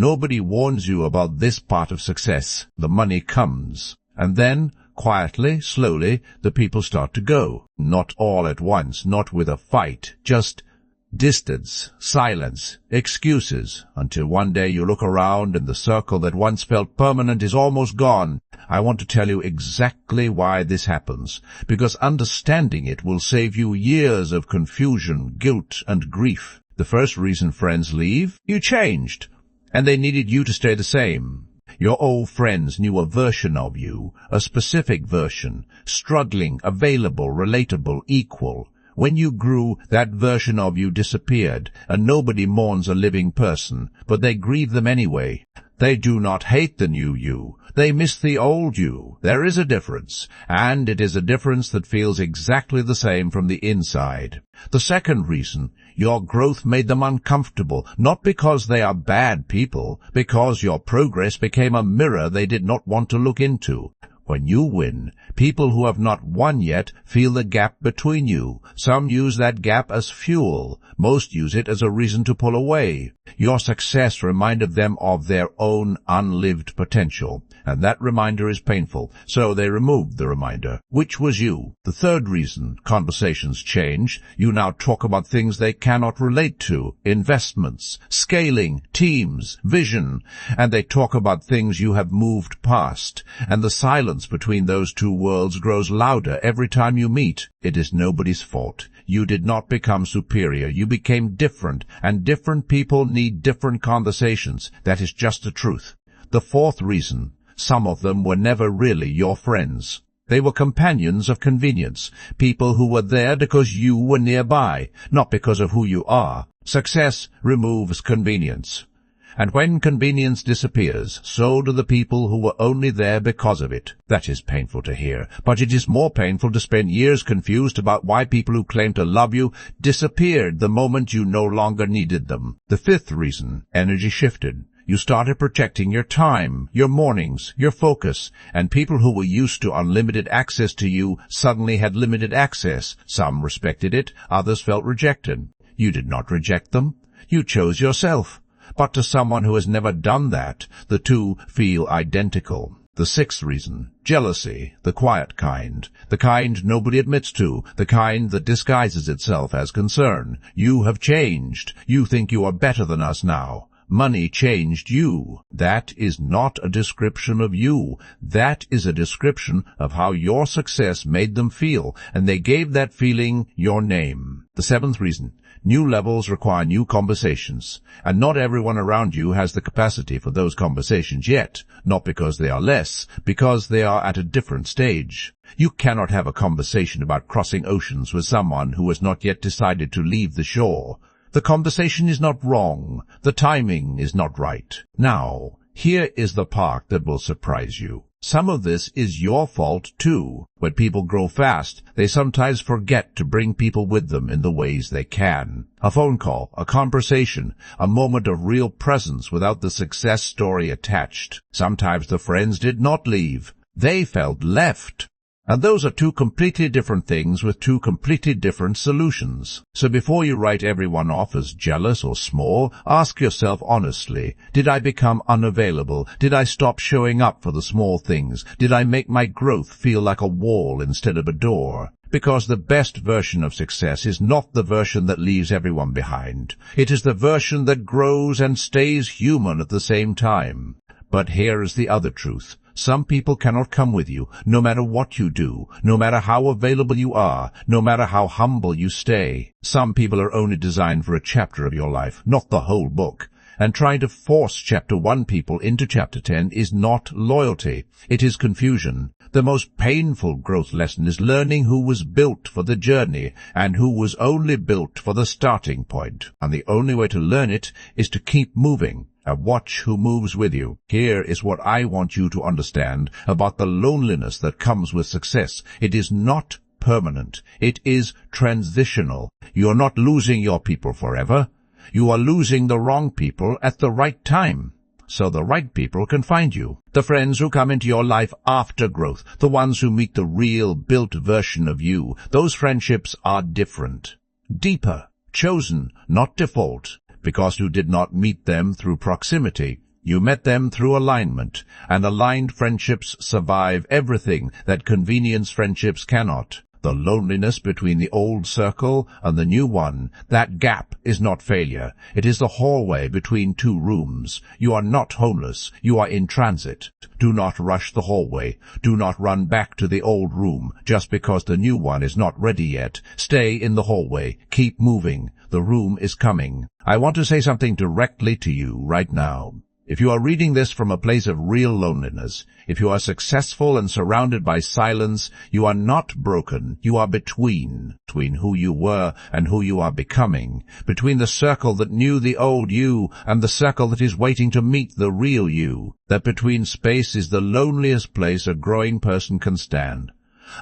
Nobody warns you about this part of success. The money comes. And then, quietly, slowly, the people start to go. Not all at once, not with a fight, just distance, silence, excuses, until one day you look around and the circle that once felt permanent is almost gone. I want to tell you exactly why this happens, because understanding it will save you years of confusion, guilt, and grief. The first reason friends leave, you changed, and they needed you to stay the same. Your old friends knew a version of you, a specific version, struggling, available, relatable, equal. When you grew, that version of you disappeared, and nobody mourns a living person, but they grieve them anyway. They do not hate the new you. They miss the old you. There is a difference, and it is a difference that feels exactly the same from the inside. The second reason, your growth made them uncomfortable, not because they are bad people, because your progress became a mirror they did not want to look into. When you win, people who have not won yet feel the gap between you. Some use that gap as fuel. Most use it as a reason to pull away. Your success reminded them of their own unlived potential, and that reminder is painful, so they removed the reminder, which was you. The third reason conversations change, you now talk about things they cannot relate to, investments, scaling, teams, vision, and they talk about things you have moved past, and the silence between those two worlds grows louder every time you meet. It is nobody's fault. You did not become superior. You became different, and different people need different conversations. That is just the truth. The fourth reason, some of them were never really your friends. They were companions of convenience, people who were there because you were nearby, not because of who you are. Success removes convenience. And when convenience disappears, so do the people who were only there because of it. That is painful to hear, but it is more painful to spend years confused about why people who claim to love you disappeared the moment you no longer needed them. The fifth reason, energy shifted. You started protecting your time, your mornings, your focus, and people who were used to unlimited access to you suddenly had limited access. Some respected it, others felt rejected. You did not reject them. You chose yourself. But to someone who has never done that, the two feel identical. The sixth reason, jealousy, the quiet kind, the kind nobody admits to, the kind that disguises itself as concern. You have changed. You think you are better than us now. Money changed you. That is not a description of you. That is a description of how your success made them feel, and they gave that feeling your name. The seventh reason, new levels require new conversations, and not everyone around you has the capacity for those conversations yet, not because they are less, because they are at a different stage. You cannot have a conversation about crossing oceans with someone who has not yet decided to leave the shore. The conversation is not wrong. The timing is not right. Now, here is the part that will surprise you. Some of this is your fault, too. When people grow fast, they sometimes forget to bring people with them in the ways they can. A phone call, a conversation, a moment of real presence without the success story attached. Sometimes the friends did not leave. They felt left. And those are two completely different things with two completely different solutions. So before you write everyone off as jealous or small, ask yourself honestly, did I become unavailable? Did I stop showing up for the small things? Did I make my growth feel like a wall instead of a door? Because the best version of success is not the version that leaves everyone behind. It is the version that grows and stays human at the same time. But here is the other truth. Some people cannot come with you, no matter what you do, no matter how available you are, no matter how humble you stay. Some people are only designed for a chapter of your life, not the whole book. And trying to force chapter 1 people into chapter 10 is not loyalty. It is confusion. The most painful growth lesson is learning who was built for the journey and who was only built for the starting point. And the only way to learn it is to keep moving. And watch who moves with you. Here is what I want you to understand about the loneliness that comes with success. It is not permanent. It is transitional. You are not losing your people forever. You are losing the wrong people at the right time, so the right people can find you. The friends who come into your life after growth, the ones who meet the real built version of you, those friendships are different, deeper, chosen, not default, because you did not meet them through proximity. You met them through alignment, and aligned friendships survive everything that convenience friendships cannot. The loneliness between the old circle and the new one, that gap is not failure. It is the hallway between two rooms. You are not homeless. You are in transit. Do not rush the hallway. Do not run back to the old room just because the new one is not ready yet. Stay in the hallway. Keep moving. The room is coming. I want to say something directly to you right now. If you are reading this from a place of real loneliness, if you are successful and surrounded by silence, you are not broken. You are between who you were and who you are becoming, between the circle that knew the old you and the circle that is waiting to meet the real you. That between space is the loneliest place a growing person can stand.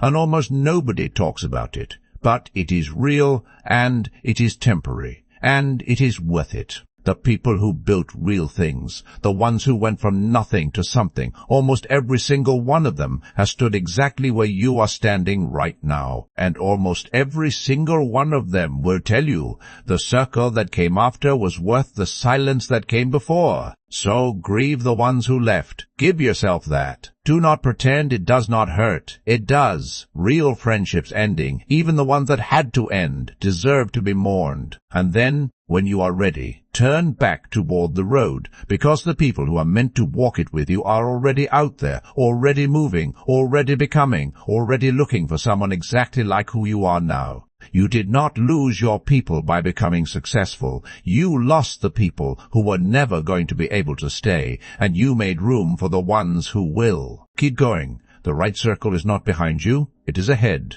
And almost nobody talks about it, but it is real, and it is temporary, and it is worth it. The people who built real things, the ones who went from nothing to something, almost every single one of them has stood exactly where you are standing right now. And almost every single one of them will tell you the circle that came after was worth the silence that came before. So grieve the ones who left. Give yourself that. Do not pretend it does not hurt. It does. Real friendships ending, even the ones that had to end, deserve to be mourned. And then, when you are ready, turn back toward the road, because the people who are meant to walk it with you are already out there, already moving, already becoming, already looking for someone exactly like who you are now. You did not lose your people by becoming successful. You lost the people who were never going to be able to stay, and you made room for the ones who will. Keep going. The right circle is not behind you, it is ahead.